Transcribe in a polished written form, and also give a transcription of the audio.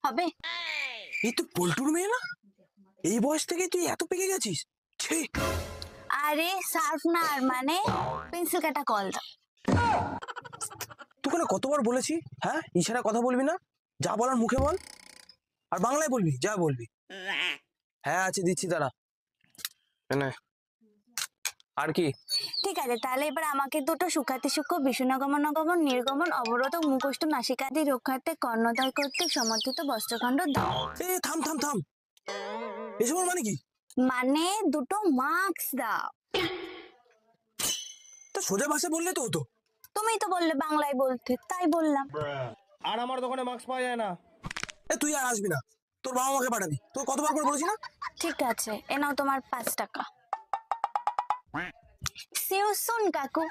হবে? এই তো পল্টুর মেয়ে না? এই বয়স থেকে তুই এত পেকে গেছিস? ছি! আরে সার্ফ না, আর মানে পেন্সিল কাটা কল দাও। তোকে না কতবার বলেছি, হ্যাঁ ইশারা কথা বলবি না, যা বলার মুখে বল, আর বাংলায় বলবি যা বলবি। হ্যাঁ আছে, দিচ্ছি দাঁড়া। এনে। আর কি? ঠিক আছে, তাহলে এবার আমাকে দুটো সুখাতি সূক্ষ্ম বিষ্ণুগমন গমন নির্গমন অবরোধ মুখষ্ট নাসিকাদি রক্ষার্থে কর্ণদয় কর্তৃক সমর্থিত বস্ত্রখণ্ড দাও। এ থাম থাম থাম, এসব মানে কি? মানে দুটো মার্কস দাও। তা সোজা ভাষা বললে তো হতো। তুমিই তো বললে বাংলায় বলতে, তাই বললাম। আর আমার দোকানে মাস্ক পাওয়া যায় না। এ তুই আর আসবি না, তোর বাবা মাকে পাঠাবি, তোর কতবার করে বলেছি না। ঠিক আছে, এ নাও তোমার 5 টাকা। See you soon, কাকু।